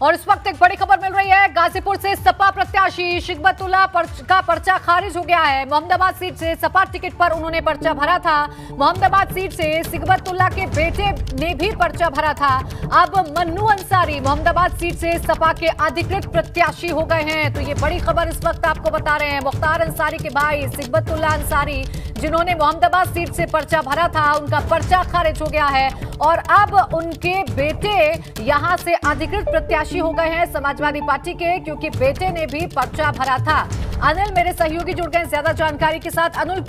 और इस वक्त एक बड़ी खबर मिल रही है। गाजीपुर से सपा प्रत्याशी शिकबतुल्ला का पर्चा खारिज हो गया है। मोहम्मदाबाद सीट से सपा टिकट पर उन्होंने पर्चा भरा था। मोहम्मदाबाद सीट से शिकबतुल्ला के बेटे ने भी पर्चा भरा था। अब मन्नू अंसारी मोहम्मदाबाद सीट से सपा के अधिकृत प्रत्याशी हो गए हैं। तो ये बड़ी खबर इस वक्त आपको बता रहे हैं। मुख्तार अंसारी के भाई शिकबतुल्ला अंसारी, जिन्होंने मोहम्मदाबाद सीट से पर्चा भरा था, उनका पर्चा खारिज हो गया है और अब उनके बेटे यहां से अधिकृत प्रत्याशी हो गए हैं समाजवादी पार्टी के, क्योंकि बेटे ने भी पर्चा भरा था। अनिल मेरे सहयोगी जुड़ गए ज्यादा जानकारी के साथ। अनिल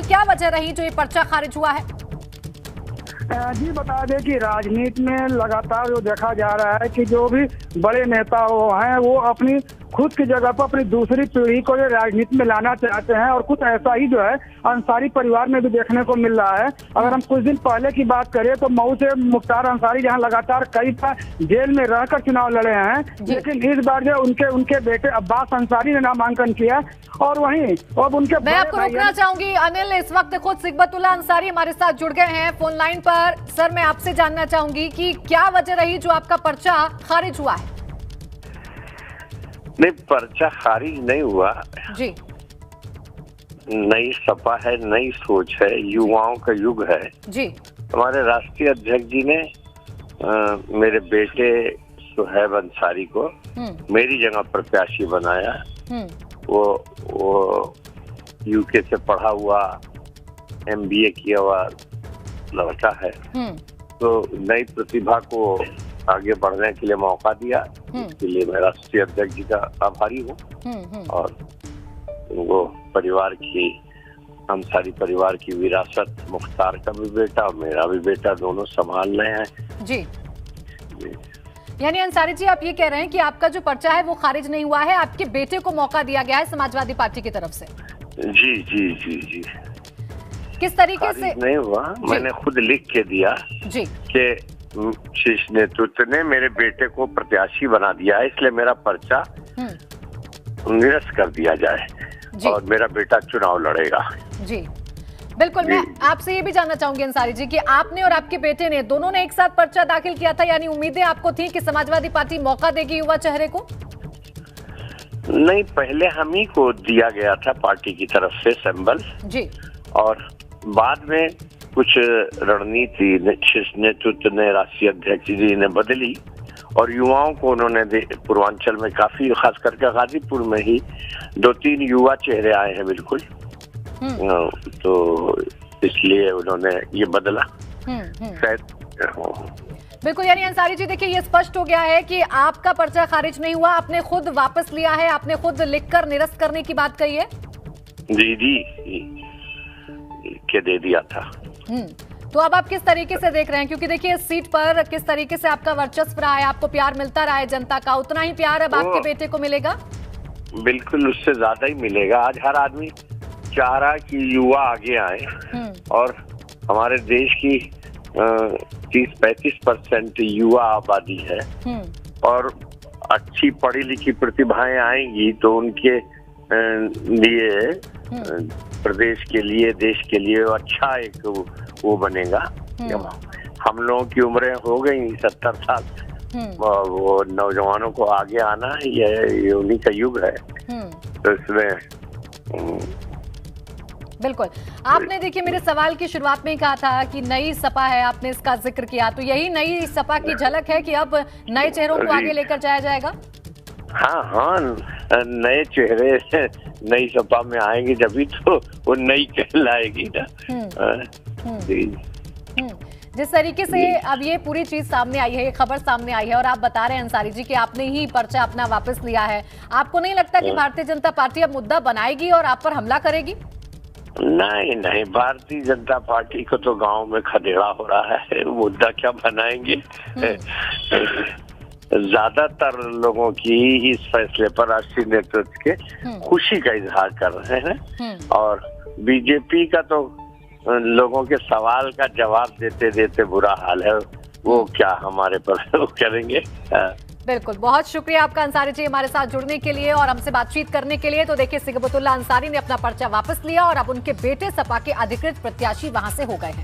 क्या वजह रही जो ये पर्चा खारिज हुआ है? जी बता दें कि राजनीति में लगातार जो देखा जा रहा है कि जो भी बड़े नेता हैं वो अपनी खुद की जगह पर अपनी दूसरी पीढ़ी को राजनीति में लाना चाहते हैं और कुछ ऐसा ही जो है अंसारी परिवार में भी देखने को मिल रहा है। अगर हम कुछ दिन पहले की बात करें तो मऊ से मुख्तार अंसारी जहां लगातार कई बार जेल में रहकर चुनाव लड़े हैं, लेकिन इस बार जो उनके बेटे अब्बास अंसारी ने नामांकन किया और वहीं अब उनके मैं आपको रोकना चाहूंगी अनिल। इस वक्त खुद शिकबतुल्ला अंसारी हमारे साथ जुड़ गए हैं फोन लाइन पर। सर, मैं आपसे जानना चाहूंगी कि क्या वजह रही जो आपका पर्चा खारिज हुआ है? नहीं, पर्चा खारिज नहीं हुआ जी। नई सपा है, नई सोच है, युवाओं का युग है जी। हमारे राष्ट्रीय अध्यक्ष जी ने मेरे बेटे सुहैब अंसारी को मेरी जगह प्रत्याशी बनाया। वो यूके से पढ़ा हुआ, MBA किया हुआ लड़का है, तो नई प्रतिभा को आगे बढ़ने के लिए मौका दिया। इसके लिए मैं राष्ट्रीय अध्यक्ष जी का आभारी हूँ और उनको परिवार की, अंसारी परिवार की विरासत, मुख्तार का भी बेटा और मेरा भी बेटा, दोनों संभाल रहे हैं जी। यानी अंसारी जी, आप ये कह रहे हैं कि आपका जो पर्चा है वो खारिज नहीं हुआ है, आपके बेटे को मौका दिया गया है समाजवादी पार्टी की तरफ से? जी जी जी जी। किस तरीके से? नहीं हुआ, मैंने खुद लिख के दिया जी कि शीर्ष नेतृत्व ने मेरे बेटे को प्रत्याशी बना दिया है, इसलिए मेरा पर्चा निरस्त कर दिया जाए और मेरा बेटा चुनाव लड़ेगा। जी बिल्कुल। मैं आपसे ये भी जानना चाहूंगी अंसारी जी कि आपने और आपके बेटे ने दोनों ने एक साथ पर्चा दाखिल किया था, यानी उम्मीदें आपको थी कि समाजवादी पार्टी मौका देगी युवा चेहरे को? नहीं, पहले हम ही को दिया गया था पार्टी की तरफ से सिंबल जी, और बाद में कुछ रणनीति नेतृत्व ने, राष्ट्रीय अध्यक्ष जी ने बदली और युवाओं को उन्होंने पूर्वांचल में काफी, खास करके गाजीपुर में ही 2-3 युवा चेहरे आए हैं बिल्कुल, तो इसलिए उन्होंने ये बदला शायद। बिल्कुल। यानी अंसारी जी, देखिए ये स्पष्ट हो गया है कि आपका पर्चा खारिज नहीं हुआ, आपने खुद वापस लिया है, आपने खुद लिखकर निरस्त करने की बात कही है। जी जी के दे दिया था। तो अब आप किस तरीके से देख रहे हैं, क्योंकि देखिए इस सीट पर किस तरीके से आपका वर्चस्व रहा है, आपको प्यार मिलता रहा है जनता का, उतना ही प्यार अब आपके बेटे को मिलेगा? बिल्कुल, उससे ज्यादा ही मिलेगा। आज हर आदमी चाह रहा कि युवा आगे आए और हमारे देश की 30-35% युवा आबादी है और अच्छी पढ़ी लिखी प्रतिभाएं आएंगी तो उनके लिए, प्रदेश के लिए, देश के लिए अच्छा एक वो बनेगा। हम लोगों की उम्रें हो गई 70 साल, वो नौजवानों को आगे आना ये उन्हीं का युग है, तो इसमें बिल्कुल। आपने देखिए मेरे सवाल की शुरुआत में ही कहा था कि नई सपा है, आपने इसका जिक्र किया, तो यही नई सपा की झलक है कि अब नए चेहरों को आगे लेकर जाया जाएगा? हाँ हाँ, नए चेहरे नई सपा में आएंगे जभी तो वो नई कहलाएगी ना। जिस तरीके से अब ये पूरी चीज सामने आई है, ये खबर सामने आई है और आप बता रहे हैं अंसारी जी कि आपने ही पर्चा अपना वापस लिया है, आपको नहीं लगता कि भारतीय जनता पार्टी अब मुद्दा बनाएगी और आप पर हमला करेगी? नहीं नहीं, भारतीय जनता पार्टी को तो गांव में खदेड़ा हो रहा है, मुद्दा क्या बनाएंगे। ज्यादातर लोगों की इस फैसले पर राष्ट्रीय नेतृत्व के खुशी का इजहार कर रहे हैं और बीजेपी का तो लोगों के सवाल का जवाब देते देते बुरा हाल है, वो क्या हमारे पर करेंगे। बिल्कुल, बहुत शुक्रिया आपका अंसारी जी हमारे साथ जुड़ने के लिए और हमसे बातचीत करने के लिए। तो देखिए शिकबतुल्ला अंसारी ने अपना पर्चा वापस लिया और अब उनके बेटे सपा के अधिकृत प्रत्याशी वहां से हो गए हैं।